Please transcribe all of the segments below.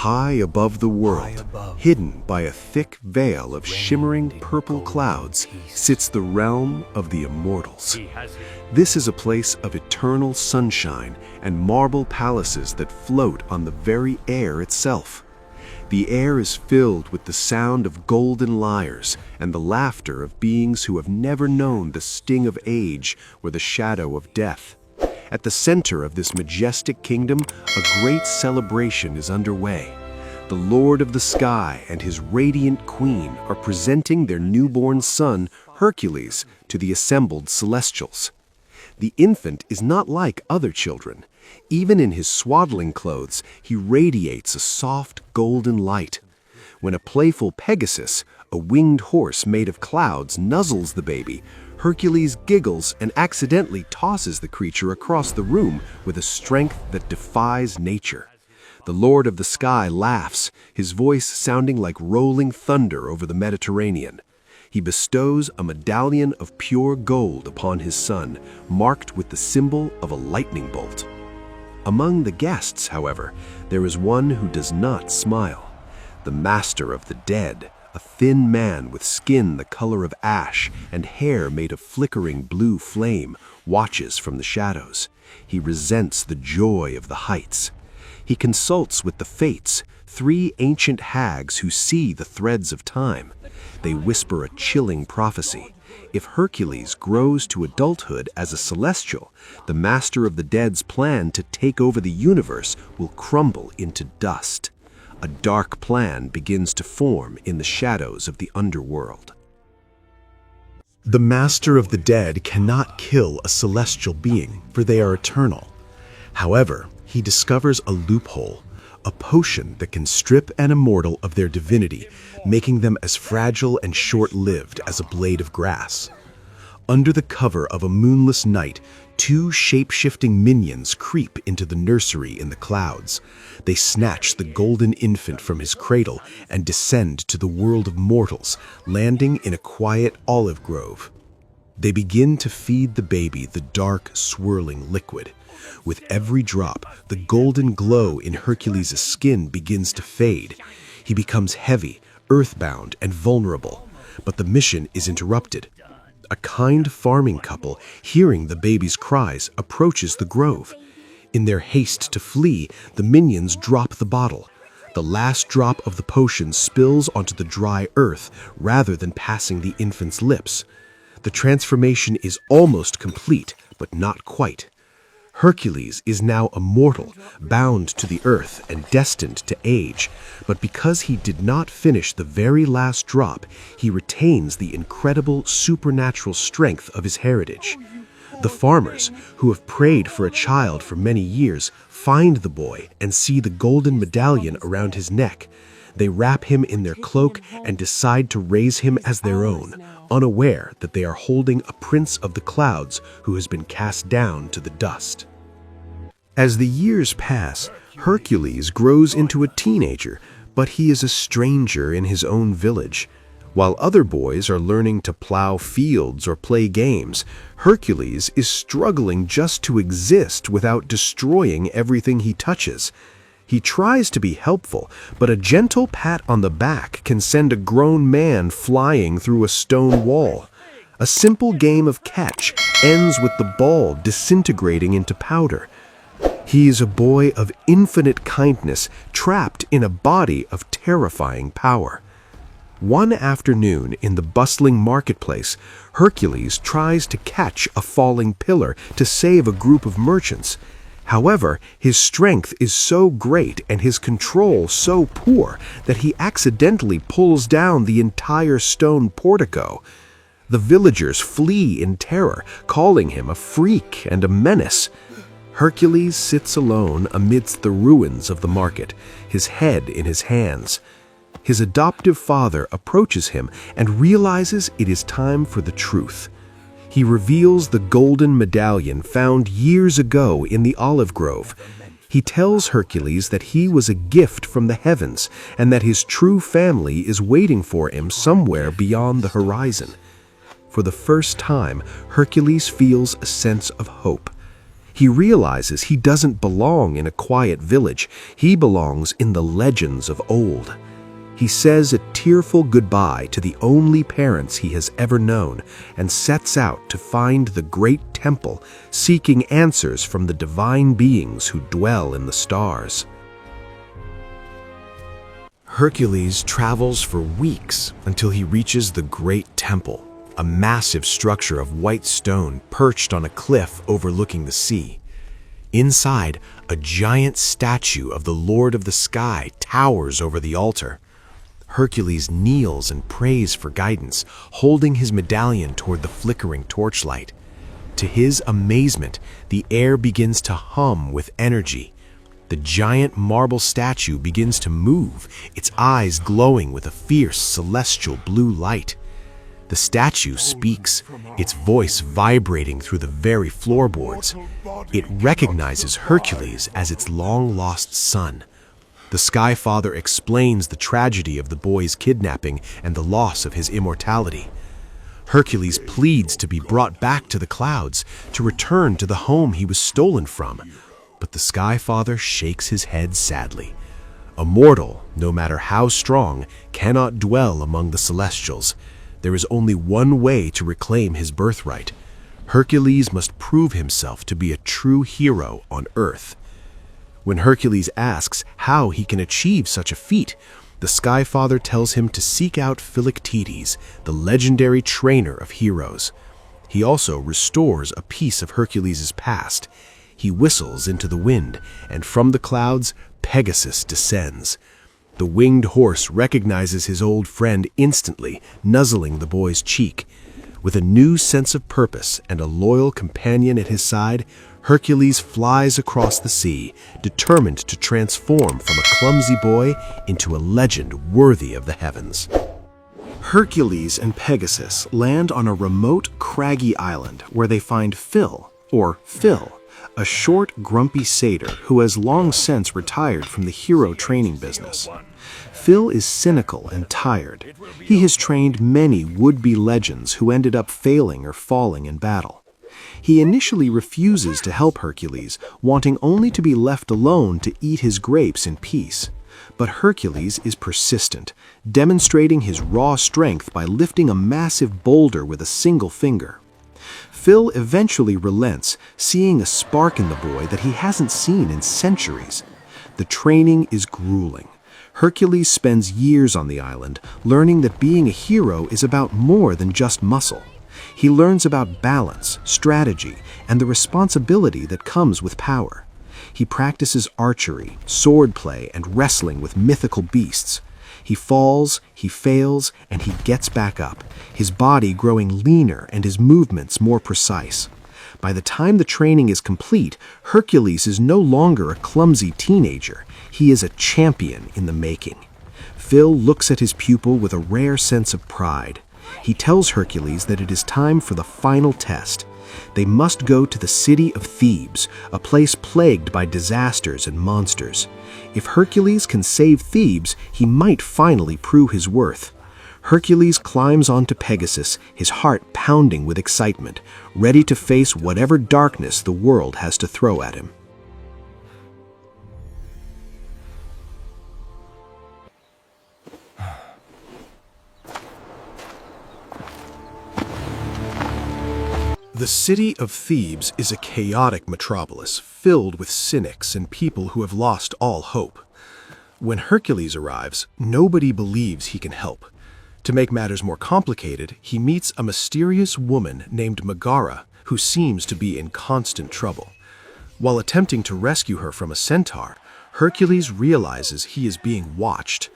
High above the world, hidden by a thick veil of shimmering purple clouds, sits the realm of the immortals. This is a place of eternal sunshine and marble palaces that float on the very air itself. The air is filled with the sound of golden lyres and the laughter of beings who have never known the sting of age or the shadow of death. At the center of this majestic kingdom, a great celebration is underway. The Lord of the Sky and his radiant queen are presenting their newborn son, Hercules, to the assembled celestials. The infant is not like other children. Even in his swaddling clothes, he radiates a soft golden light. When a playful Pegasus, a winged horse made of clouds, nuzzles the baby, Hercules giggles and accidentally tosses the creature across the room with a strength that defies nature. The Lord of the Sky laughs, his voice sounding like rolling thunder over the Mediterranean. He bestows a medallion of pure gold upon his son, marked with the symbol of a lightning bolt. Among the guests, however, there is one who does not smile. The master of the dead, a thin man with skin the color of ash and hair made of flickering blue flame, watches from the shadows. He resents the joy of the heights. He consults with the Fates, three ancient hags who see the threads of time. They whisper a chilling prophecy. If Hercules grows to adulthood as a celestial, the master of the dead's plan to take over the universe will crumble into dust. A dark plan begins to form in the shadows of the underworld. The master of the dead cannot kill a celestial being, for they are eternal. However, he discovers a loophole, a potion that can strip an immortal of their divinity, making them as fragile and short-lived as a blade of grass. Under the cover of a moonless night, two shape-shifting minions creep into the nursery in the clouds. They snatch the golden infant from his cradle and descend to the world of mortals, landing in a quiet olive grove. They begin to feed the baby the dark, swirling liquid. With every drop, the golden glow in Hercules' skin begins to fade. He becomes heavy, earthbound, and vulnerable. But the mission is interrupted. A kind farming couple, hearing the baby's cries, approaches the grove. In their haste to flee, the minions drop the bottle. The last drop of the potion spills onto the dry earth rather than passing the infant's lips. The transformation is almost complete, but not quite. Hercules is now immortal, bound to the earth and destined to age, but because he did not finish the very last drop, he retains the incredible supernatural strength of his heritage. The farmers, who have prayed for a child for many years, find the boy and see the golden medallion around his neck. They wrap him in their cloak and decide to raise him as their own, unaware that they are holding a prince of the clouds who has been cast down to the dust. As the years pass, Hercules grows into a teenager, but he is a stranger in his own village. While other boys are learning to plow fields or play games, Hercules is struggling just to exist without destroying everything he touches. He tries to be helpful, but a gentle pat on the back can send a grown man flying through a stone wall. A simple game of catch ends with the ball disintegrating into powder. He is a boy of infinite kindness, trapped in a body of terrifying power. One afternoon in the bustling marketplace, Hercules tries to catch a falling pillar to save a group of merchants. However, his strength is so great and his control so poor that he accidentally pulls down the entire stone portico. The villagers flee in terror, calling him a freak and a menace. Hercules sits alone amidst the ruins of the market, his head in his hands. His adoptive father approaches him and realizes it is time for the truth. He reveals the golden medallion found years ago in the olive grove. He tells Hercules that he was a gift from the heavens and that his true family is waiting for him somewhere beyond the horizon. For the first time, Hercules feels a sense of hope. He realizes he doesn't belong in a quiet village. He belongs in the legends of old. He says a tearful goodbye to the only parents he has ever known and sets out to find the great temple, seeking answers from the divine beings who dwell in the stars. Hercules travels for weeks until he reaches the great temple, a massive structure of white stone perched on a cliff overlooking the sea. Inside, a giant statue of the Lord of the Sky towers over the altar. Hercules kneels and prays for guidance, holding his medallion toward the flickering torchlight. To his amazement, the air begins to hum with energy. The giant marble statue begins to move, its eyes glowing with a fierce celestial blue light. The statue speaks, its voice vibrating through the very floorboards. It recognizes Hercules as its long-lost son. The Sky Father explains the tragedy of the boy's kidnapping and the loss of his immortality. Hercules pleads to be brought back to the clouds, to return to the home he was stolen from. But the Sky Father shakes his head sadly. A mortal, no matter how strong, cannot dwell among the celestials. There is only one way to reclaim his birthright. Hercules must prove himself to be a true hero on Earth. When Hercules asks how he can achieve such a feat, the Sky Father tells him to seek out Philoctetes, the legendary trainer of heroes. He also restores a piece of Hercules' past. He whistles into the wind, and from the clouds, Pegasus descends. The winged horse recognizes his old friend instantly, nuzzling the boy's cheek. With a new sense of purpose and a loyal companion at his side, Hercules flies across the sea, determined to transform from a clumsy boy into a legend worthy of the heavens. Hercules and Pegasus land on a remote, craggy island where they find Phil, a short, grumpy satyr who has long since retired from the hero training business. Phil is cynical and tired. He has trained many would-be legends who ended up failing or falling in battle. He initially refuses to help Hercules, wanting only to be left alone to eat his grapes in peace. But Hercules is persistent, demonstrating his raw strength by lifting a massive boulder with a single finger. Phil eventually relents, seeing a spark in the boy that he hasn't seen in centuries. The training is grueling. Hercules spends years on the island, learning that being a hero is about more than just muscle. He learns about balance, strategy, and the responsibility that comes with power. He practices archery, swordplay, and wrestling with mythical beasts. He falls, he fails, and he gets back up, his body growing leaner and his movements more precise. By the time the training is complete, Hercules is no longer a clumsy teenager. He is a champion in the making. Phil looks at his pupil with a rare sense of pride. He tells Hercules that it is time for the final test. They must go to the city of Thebes, a place plagued by disasters and monsters. If Hercules can save Thebes, he might finally prove his worth. Hercules climbs onto Pegasus, his heart pounding with excitement, ready to face whatever darkness the world has to throw at him. The city of Thebes is a chaotic metropolis filled with cynics and people who have lost all hope. When Hercules arrives, nobody believes he can help. To make matters more complicated, he meets a mysterious woman named Megara who seems to be in constant trouble. While attempting to rescue her from a centaur, Hercules realizes he is being watched.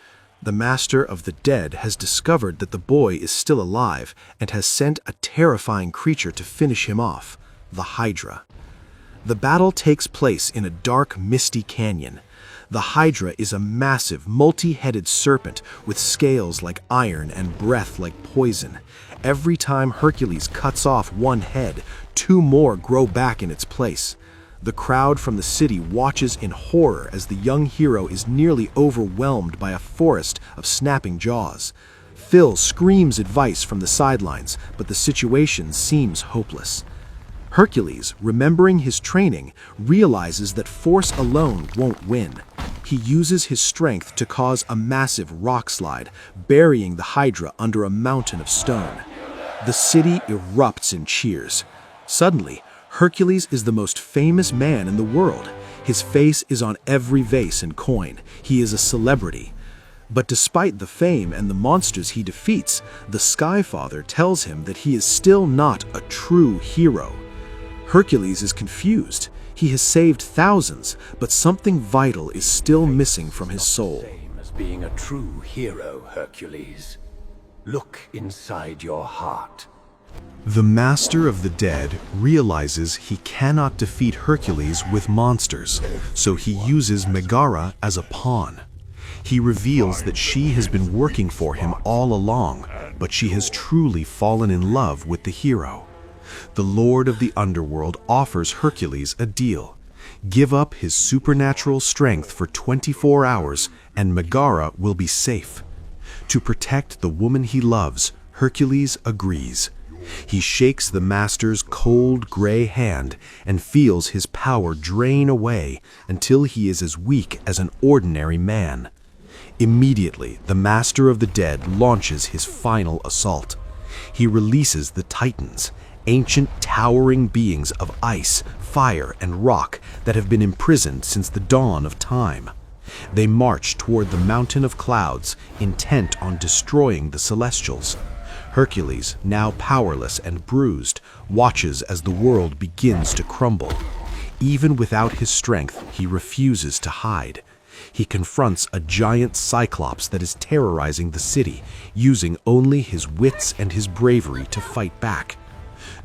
The Master of the Dead has discovered that the boy is still alive and has sent a terrifying creature to finish him off, the Hydra. The battle takes place in a dark, misty canyon. The Hydra is a massive, multi-headed serpent with scales like iron and breath like poison. Every time Hercules cuts off one head, two more grow back in its place. The crowd from the city watches in horror as the young hero is nearly overwhelmed by a forest of snapping jaws. Phil screams advice from the sidelines, but the situation seems hopeless. Hercules, remembering his training, realizes that force alone won't win. He uses his strength to cause a massive rock slide, burying the Hydra under a mountain of stone. The city erupts in cheers. Suddenly, Hercules is the most famous man in the world. His face is on every vase and coin. He is a celebrity. But despite the fame and the monsters he defeats, the Sky Father tells him that he is still not a true hero. Hercules is confused. He has saved thousands, but something vital is still missing from his soul. Same as being a true hero, Hercules. Look inside your heart. The Master of the Dead realizes he cannot defeat Hercules with monsters, so he uses Megara as a pawn. He reveals that she has been working for him all along, but she has truly fallen in love with the hero. The Lord of the Underworld offers Hercules a deal. Give up his supernatural strength for 24 hours and Megara will be safe. To protect the woman he loves, Hercules agrees. He shakes the Master's cold gray hand and feels his power drain away until he is as weak as an ordinary man. Immediately, the Master of the Dead launches his final assault. He releases the Titans, ancient towering beings of ice, fire, and rock that have been imprisoned since the dawn of time. They march toward the mountain of clouds, intent on destroying the Celestials. Hercules, now powerless and bruised, watches as the world begins to crumble. Even without his strength, he refuses to hide. He confronts a giant Cyclops that is terrorizing the city, using only his wits and his bravery to fight back.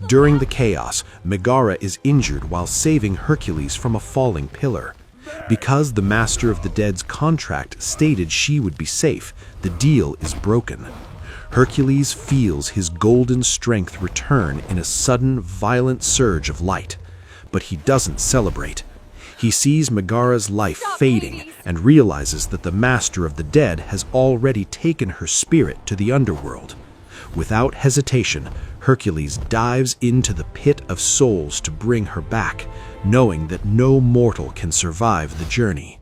During the chaos, Megara is injured while saving Hercules from a falling pillar. Because the Master of the Dead's contract stated she would be safe, the deal is broken. Hercules feels his golden strength return in a sudden, violent surge of light. But he doesn't celebrate. He sees Megara's life fading and realizes that the Master of the Dead has already taken her spirit to the underworld. Without hesitation, Hercules dives into the pit of souls to bring her back, knowing that no mortal can survive the journey.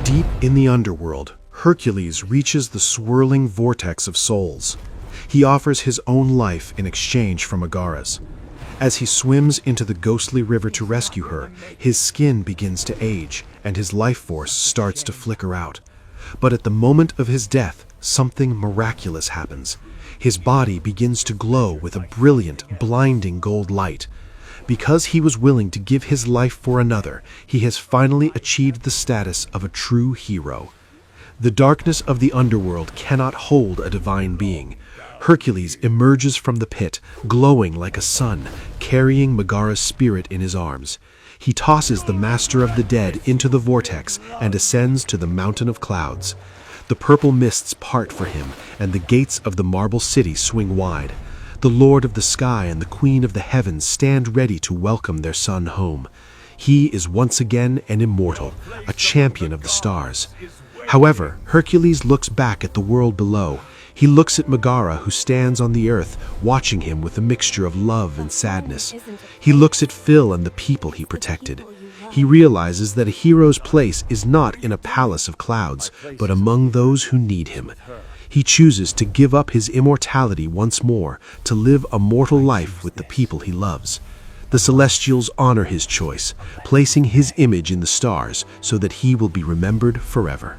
Deep in the underworld, Hercules reaches the swirling vortex of souls. He offers his own life in exchange for Megara's. As he swims into the ghostly river to rescue her, his skin begins to age and his life force starts to flicker out. But at the moment of his death, something miraculous happens. His body begins to glow with a brilliant, blinding gold light. Because he was willing to give his life for another, he has finally achieved the status of a true hero. The darkness of the underworld cannot hold a divine being. Hercules emerges from the pit, glowing like a sun, carrying Megara's spirit in his arms. He tosses the Master of the Dead into the vortex and ascends to the mountain of clouds. The purple mists part for him, and the gates of the marble city swing wide. The Lord of the Sky and the Queen of the Heavens stand ready to welcome their son home. He is once again an immortal, a champion of the stars. However, Hercules looks back at the world below. He looks at Megara, who stands on the earth, watching him with a mixture of love and sadness. He looks at Phil and the people he protected. He realizes that a hero's place is not in a palace of clouds, but among those who need him. He chooses to give up his immortality once more, to live a mortal life with the people he loves. The Celestials honor his choice, placing his image in the stars so that he will be remembered forever.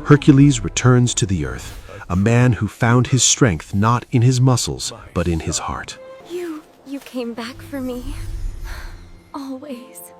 Hercules returns to the earth, a man who found his strength not in his muscles, but in his heart. You came back for me. Always.